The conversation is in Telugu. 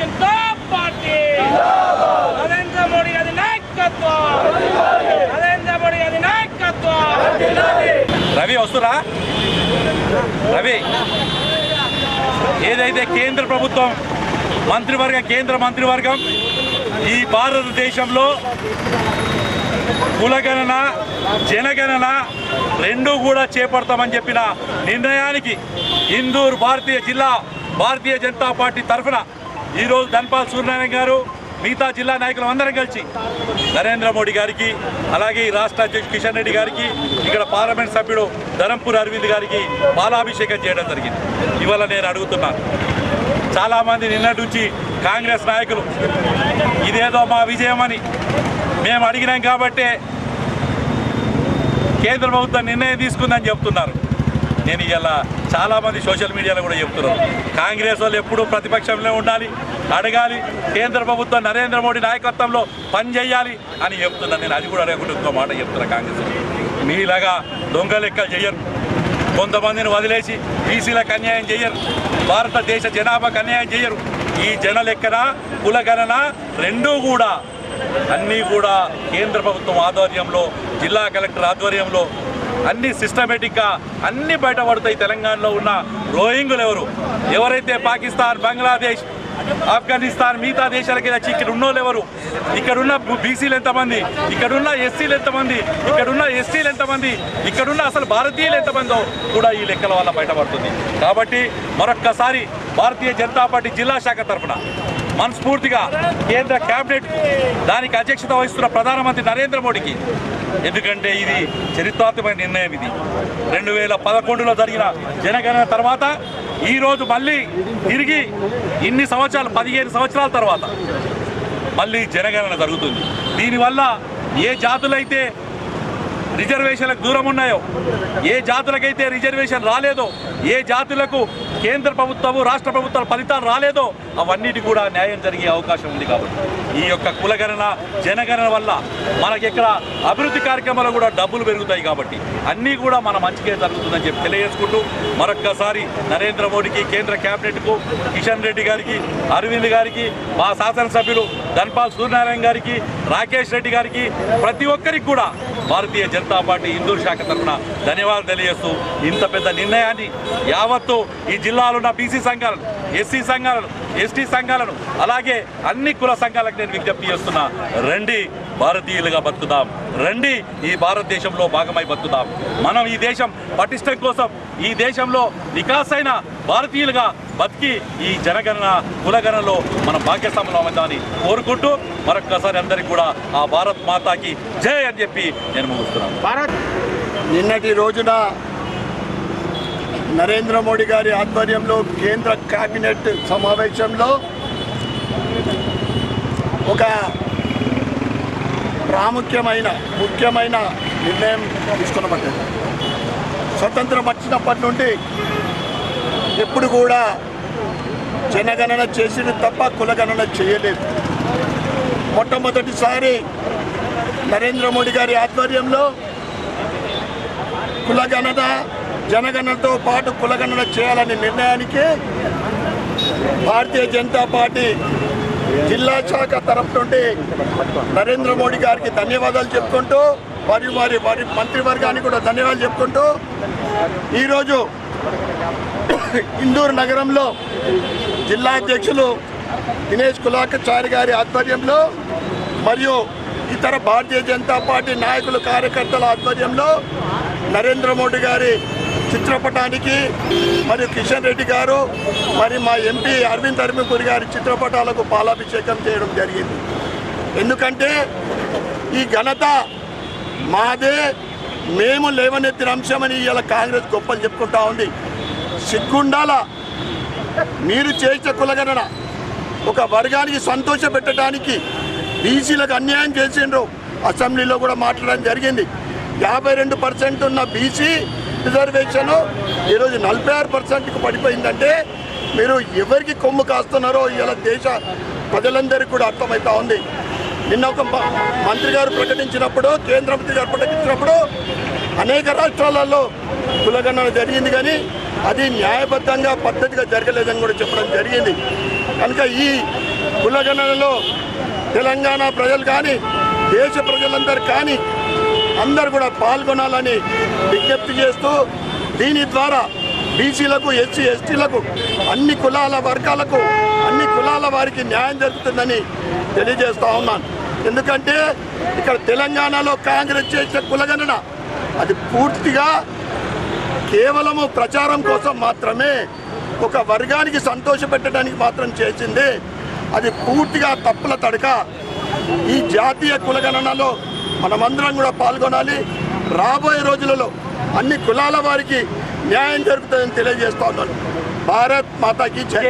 జనతా పార్టీ నరేంద్ర మోడీ గారి నాయకత్వం, నరేంద్ర మోడీ గారి నాయకత్వం. రవి వస్తురా రవి, ఏదైతే కేంద్ర ప్రభుత్వం కేంద్ర మంత్రివర్గం ఈ భారతదేశంలో కులగణన జనగణన రెండూ కూడా చేపడతామని చెప్పిన నిర్ణయానికి ఇందూరు భారతీయ జనతా పార్టీ తరఫున ఈరోజు ధన్పాల్ సూర్యనారాయణ గారు మిగతా జిల్లా నాయకులు అందరం కలిసి నరేంద్ర మోడీ గారికి, అలాగే ఈ రాష్ట్ర అధ్యక్షుడు కిషన్ రెడ్డి గారికి, ఇక్కడ పార్లమెంట్ సభ్యుడు ధరంపూర్ అరవింద్ గారికి పాలాభిషేకం చేయడం జరిగింది. ఇవాళ నేను అడుగుతున్నాను, చాలామంది నిన్నటి నుంచి కాంగ్రెస్ నాయకులు ఇదేదో మా విజయమని మేము అడిగినాం కాబట్టే కేంద్ర ప్రభుత్వం నిర్ణయం తీసుకుందని చెప్తున్నారు. నేను ఇలా చాలామంది సోషల్ మీడియాలో కూడా చెప్తున్నారు, కాంగ్రెస్ వాళ్ళు ఎప్పుడూ ప్రతిపక్షంలో ఉండాలి, అడగాలి, కేంద్ర ప్రభుత్వం నరేంద్ర మోడీ నాయకత్వంలో పనిచేయాలి అని చెప్తున్నాను. నేను అది కూడా అడగకుండా ఇంకో మాట చెప్తున్నా, కాంగ్రెస్ మీలాగా దొంగ లెక్కలు చేయరు, కొంతమందిని వదిలేసి బీసీలకు అన్యాయం చేయరు, భారతదేశ జనాభాకు అన్యాయం చేయరు. ఈ జన లెక్కన కులగణన రెండూ కూడా అన్నీ కూడా కేంద్ర ప్రభుత్వం ఆధ్వర్యంలో, జిల్లా కలెక్టర్ ఆధ్వర్యంలో అన్ని సిస్టమేటిక్గా అన్ని బయటపడతాయి. తెలంగాణలో ఉన్న రోహింగ్యులు ఎవరైతే పాకిస్తాన్, బంగ్లాదేశ్, ఆఫ్ఘనిస్తాన్ మిగతా దేశాలకి వచ్చి ఇక్కడ ఉన్నోళ్ళు ఎవరు, ఇక్కడున్న బీసీలు ఎంతమంది, ఇక్కడున్న ఎస్సీలు ఎంతమంది, ఇక్కడున్న ఎస్టీలు ఎంతమంది, ఇక్కడున్న అసలు భారతీయులు ఎంతమందో కూడా ఈ లెక్కల వల్ల బయటపడుతుంది. కాబట్టి మరొక్కసారి భారతీయ జనతా పార్టీ జిల్లా శాఖ తరఫున మనస్ఫూర్తిగా కేంద్ర క్యాబినెట్ దానికి అధ్యక్షత వహిస్తున్న ప్రధానమంత్రి నరేంద్ర మోడీకి, ఎందుకంటే ఇది చరిత్రాత్మకమైన నిర్ణయం. ఇది 2011లో జరిగిన జనగణన తర్వాత ఈరోజు మళ్ళీ తిరిగి ఇన్ని సంవత్సరాలు 15 సంవత్సరాల తర్వాత మళ్ళీ జనగణన జరుగుతుంది. దీనివల్ల ఏ జాతులైతే రిజర్వేషన్లకు దూరం ఉన్నాయో, ఏ జాతులకైతే రిజర్వేషన్ రాలేదో, ఏ జాతులకు కేంద్ర ప్రభుత్వము రాష్ట్ర ప్రభుత్వాల ఫలితాలు రాలేదో అవన్నిటి కూడా న్యాయం జరిగే అవకాశం ఉంది. కాబట్టి ఈ యొక్క కులగణన జనగణన వల్ల మనకి ఇక్కడ అభివృద్ధి కార్యక్రమాలు కూడా డబ్బులు పెరుగుతాయి. కాబట్టి అన్నీ కూడా మన మంచిగా జరుగుతుందని చెప్పి తెలియజేసుకుంటూ మరొక్కసారి నరేంద్ర మోడీకి, కేంద్ర క్యాబినెట్కు, కిషన్ రెడ్డి గారికి, అరవింద్ గారికి, మా శాసనసభ్యులు ధన్పాల్ సూర్యనారాయణ గారికి, రాకేష్ రెడ్డి గారికి, ప్రతి ఒక్కరికి కూడా భారతీయ జనతా పార్టీ ఇందూరు శాఖ తరఫున ధన్యవాదాలు తెలియజేస్తూ ఇంత పెద్ద నిర్ణయాన్ని యావత్తు ఈ జిల్లాలో ఉన్న బీసీ సంఘాలను, ఎస్సీ సంఘాలను, ఎస్టీ సంఘాలను, అలాగే అన్ని కుల సంఘాలకు నేను విజ్ఞప్తి చేస్తున్నా, రండి భారతీయులుగా బతుకుదాం, రండి ఈ భారతదేశంలో భాగమై బతుకుదాం. మనం ఈ దేశం పటిష్టం కోసం, ఈ దేశంలో వికాసైన భారతీయులుగా బతికి ఈ జనగణన కులగణనలో మనం భాగ్యస్వాములు అవుతామని కోరుకుంటూ మరొక్కసారి అందరికీ కూడా ఆ భారత్ మాతాకి జై అని చెప్పి నేను ముగిస్తున్నాను. నిన్నటి రోజున నరేంద్ర మోడీ గారి ఆధ్వర్యంలో కేంద్ర కేబినెట్ సమావేశంలో ఒక ముఖ్యమైన నిర్ణయం తీసుకున్నబడ్డది. స్వతంత్రం వచ్చినప్పటి నుండి ఎప్పుడు కూడా జనగణన చేసింది తప్ప కులగణన చేయలేదు. మొట్టమొదటిసారి నరేంద్ర మోడీ గారి ఆధ్వర్యంలో కులగణన జనగణనతో పాటు కులగణన చేయాలనే నిర్ణయానికి భారతీయ జనతా పార్టీ జిల్లా శాఖ తరఫు నుండి నరేంద్ర మోడీ గారికి ధన్యవాదాలు చెప్పుకుంటూ మరియు వారి మంత్రివర్గానికి కూడా ధన్యవాదాలు చెప్పుకుంటూ ఈరోజు ఇందూరు నగరంలో జిల్లా అధ్యక్షులు దినేష్ కులాకచారి గారి ఆధ్వర్యంలో మరియు ఇతర భారతీయ జనతా పార్టీ నాయకులు కార్యకర్తల ఆధ్వర్యంలో నరేంద్ర మోడీ గారి చిత్రపటానికి మరియు కిషన్ రెడ్డి గారు మరి మా ఎంపీ అరవింద్ ధర్మపురి గారి చిత్రపటాలకు పాలాభిషేకం చేయడం జరిగింది. ఎందుకంటే ఈ ఘనత మాదే, మేము లేవనెత్తిన అంశమని ఇలా కాంగ్రెస్ గొప్పలు చెప్పుకుంటా ఉంది. సిగ్గుండాల మీరు చేసే కులగణన ఒక వర్గానికి సంతోష పెట్టడానికి బీసీలకు అన్యాయం చేసిండ్రు. అసెంబ్లీలో కూడా మాట్లాడడం జరిగింది. 52% ఉన్న బీసీ రిజర్వేషన్ ఈరోజు 46%కు పడిపోయిందంటే మీరు ఎవరికి కొమ్ము కాస్తున్నారో ఇలా దేశ ప్రజలందరికీ కూడా అర్థమవుతా ఉంది. నిన్న ఒక మంత్రి గారు ప్రకటించినప్పుడు, కేంద్ర మంత్రి గారు ప్రకటించినప్పుడు అనేక రాష్ట్రాలలో కులగణన జరిగింది, కానీ అది న్యాయబద్ధంగా పద్ధతిగా జరగలేదని కూడా చెప్పడం జరిగింది. కనుక ఈ కులగణనలో తెలంగాణ ప్రజలు కానీ దేశ ప్రజలందరూ కానీ అందరూ కూడా పాల్గొనాలని విజ్ఞప్తి చేస్తూ దీని ద్వారా బీసీలకు ఎస్సీ ఎస్టీలకు అన్ని కులాల వర్గాలకు అన్ని కులాల వారికి న్యాయం జరుగుతుందని తెలియజేస్తూ ఉన్నాను. ఎందుకంటే ఇక్కడ తెలంగాణలో కాంగ్రెస్ చేసిన కులగణన అది పూర్తిగా కేవలము ప్రచారం కోసం మాత్రమే, ఒక వర్గానికి సంతోషపెట్టడానికి మాత్రం చేసింది. అది పూర్తిగా తప్పుల తడక. ఈ జాతీయ కులగణనలో మనమందరం కూడా పాల్గొనాలి. రాబోయే రోజులలో అన్ని కులాల వారికి న్యాయం జరుగుతుందని తెలియజేస్తా ఉన్నాను. భారత్ మాతాకి జై.